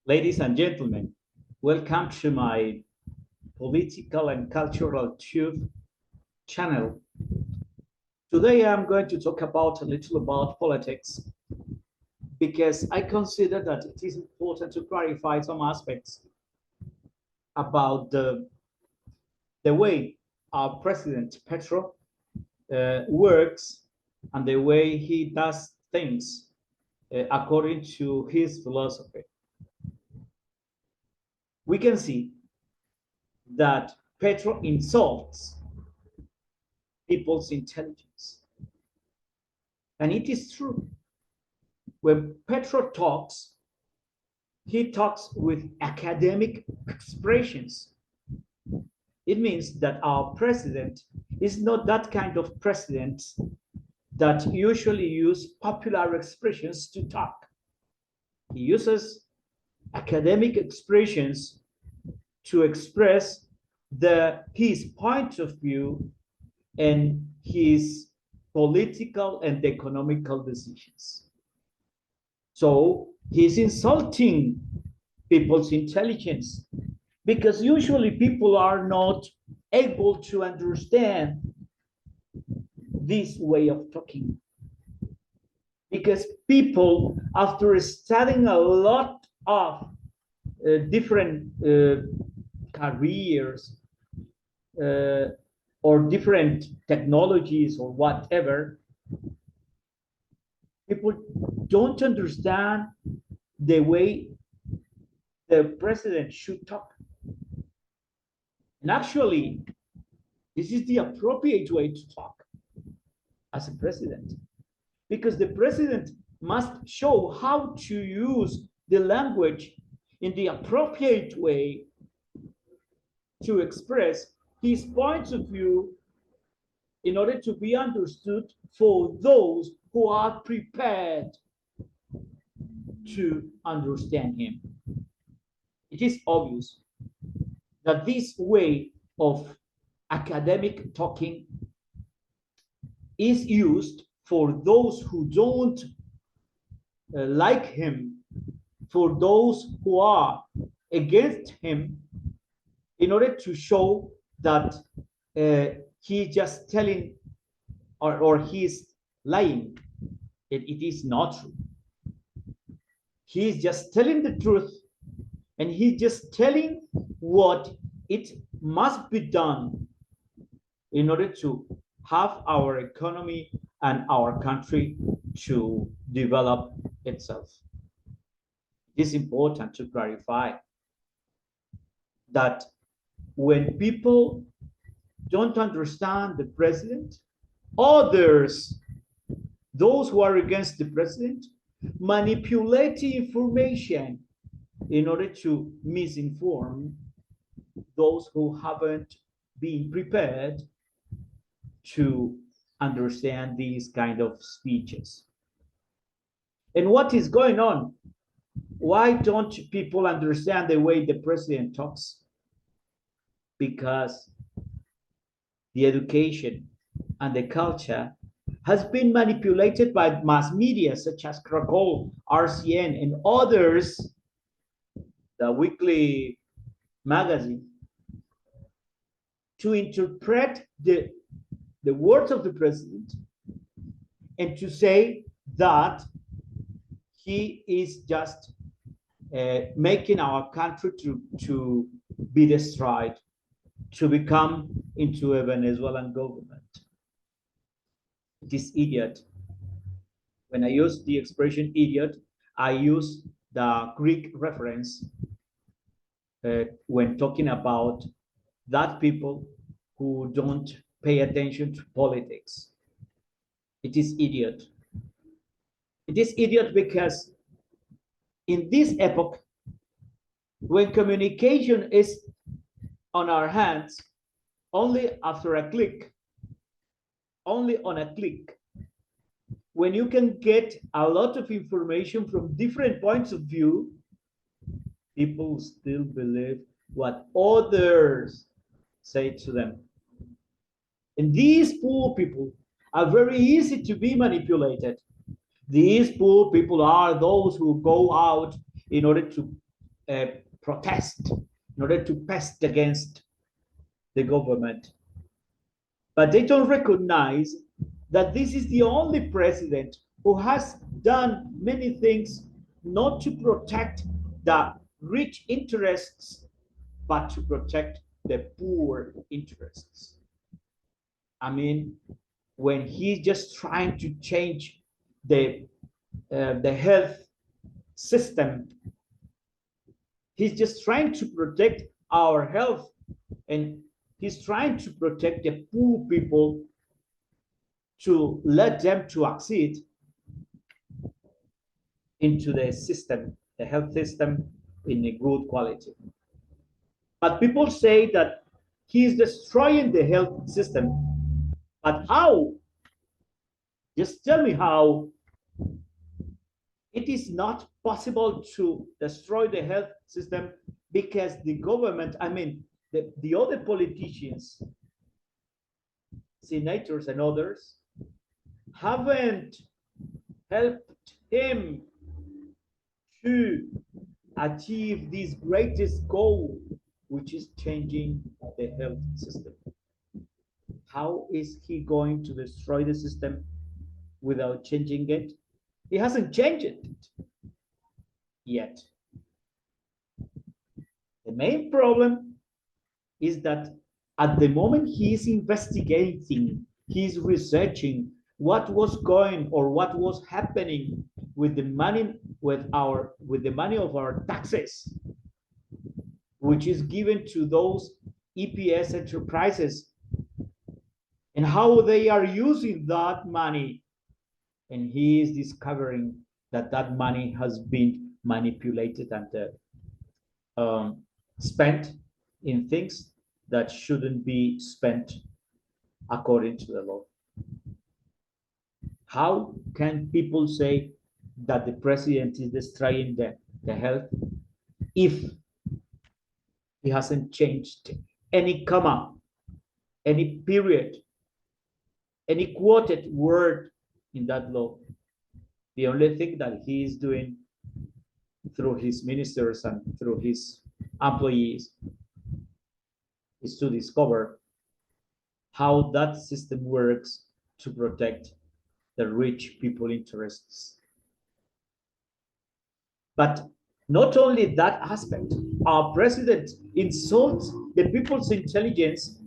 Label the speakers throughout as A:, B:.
A: Ladies and gentlemen, welcome to my political and cultural tube channel. Today I'm going to talk about a little about politics because I consider that it is important to clarify some aspects about the way our president Petro works and the way he does things according to his philosophy. We can see that Petro insults people's intelligence. And it is true. When Petro talks, he talks with academic expressions. It means that our president is not that kind of president that usually use popular expressions to talk. He uses academic expressions to express his point of view and his political and economical decisions. So he's insulting people's intelligence because usually people are not able to understand this way of talking. Because people, after studying a lot of different careers or different technologies or whatever, people don't understand the way the president should talk. And actually, this is the appropriate way to talk as a president, because the president must show how to use the language in the appropriate way to express his points of view in order to be understood for those who are prepared to understand him. It is obvious that this way of academic talking is used for those who don't like him, for those who are against him, in order to show that he's just telling or he's lying. It is not true. He's just telling the truth, and he's just telling what it must be done in order to have our economy and our country to develop itself. It is important to clarify that when people don't understand the president, others, those who are against the president, manipulate information in order to misinform those who haven't been prepared to understand these kind of speeches. And what is going on? Why don't people understand the way the president talks? Because the education and the culture has been manipulated by mass media such as Krakow, RCN, and others, the weekly magazine, to interpret the words of the president and to say that he is just making our country to be destroyed, to become into a Venezuelan government. It is idiot. When I use the expression idiot, I use the Greek reference when talking about that people who don't pay attention to politics. It is idiot. It is idiot because in this epoch, when communication is on our hands, only after a click, only on a click, when you can get a lot of information from different points of view, people still believe what others say to them. And these poor people are very easy to be manipulated. These poor people are those who go out in order to protest, in order to pest against the government. But they don't recognize that this is the only president who has done many things not to protect the rich interests, but to protect the poor interests. I mean, when he's just trying to change the health system, he's just trying to protect our health, and he's trying to protect the poor people, to let them to accede into the system, the health system, in a good quality. But people say that he is destroying the health system. But how? Just tell me how. It is not possible to destroy the health system because the government, I mean, the other politicians, senators and others, haven't helped him to achieve this greatest goal, which is changing the health system. How is he going to destroy the system without changing it? He hasn't changed it yet. The main problem is that at the moment he is investigating, he's researching what was going or what was happening with the money, with the money of our taxes, which is given to those EPS enterprises, and how they are using that money. And he is discovering that that money has been manipulated and spent in things that shouldn't be spent according to the law. How can people say that the president is destroying the health if he hasn't changed any comma, any period, any quoted word in that law? The only thing that he is doing through his ministers and through his employees is to discover how that system works to protect the rich people interests. But not only that aspect, our president insults the people's intelligence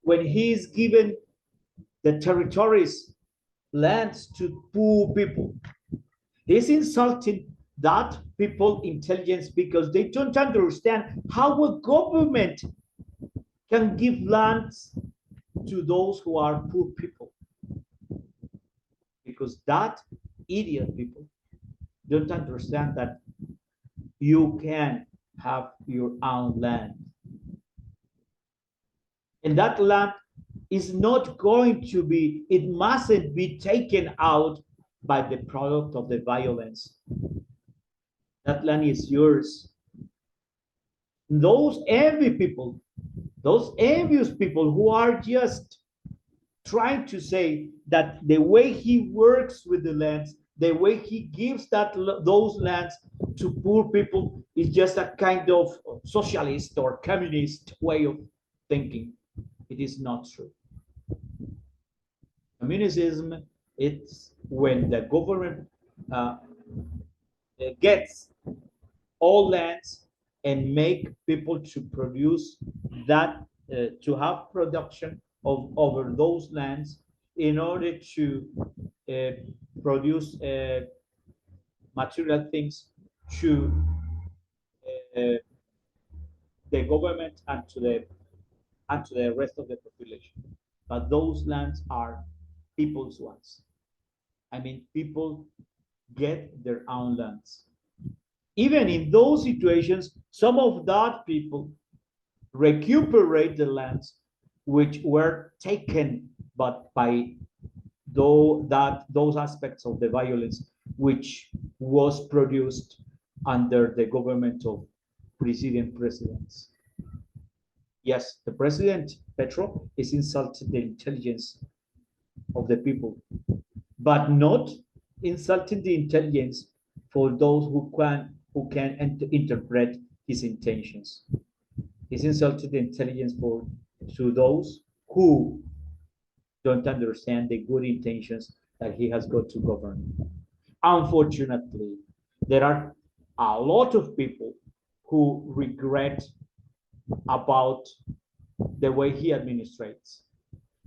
A: when he is given the territories, lands to poor people. He's insulting that people intelligence because they don't understand how a government can give lands to those who are poor people. Because that idiot people don't understand that you can have your own land. And that land is not going to be, it mustn't be taken out by the product of the violence. That land is yours. Those envy people, those envious people who are just trying to say that the way he works with the lands, the way he gives those lands to poor people is just a kind of socialist or communist way of thinking. It is not true. Communism, it's when the government gets all lands and make people to produce that, to have production of over those lands in order to produce material things to the government and to the rest of the population. But those lands are people's ones. I mean, people get their own lands. Even in those situations, some of that people recuperate the lands which were taken, but by those aspects of the violence which was produced under the government of preceding presidents. Yes, the president, Petro, is insulting the intelligence of the people, but not insulting the intelligence for those who who can interpret his intentions. He's insulted the intelligence for to those who don't understand the good intentions that he has got to govern. Unfortunately, there are a lot of people who regret about the way he administrates.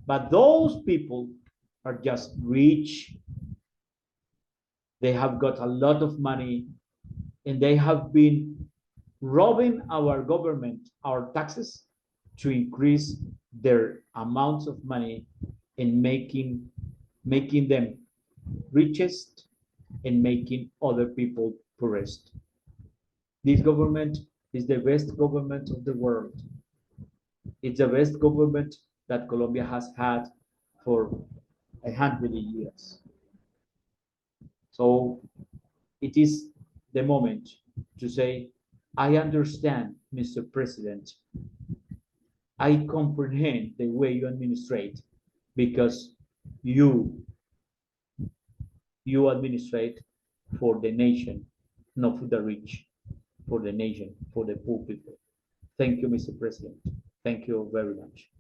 A: But those people are just rich. They have got a lot of money and they have been robbing our government, our taxes, to increase their amounts of money and making them richest and making other people poorest. This government is the best government of the world. It's the best government that Colombia has had for 100 years. So it is the moment to say, I understand, Mr. President. I comprehend the way you administrate because you you administrate for the nation, not for the rich, for the nation, for the poor people. Thank you, Mr. President. Thank you very much.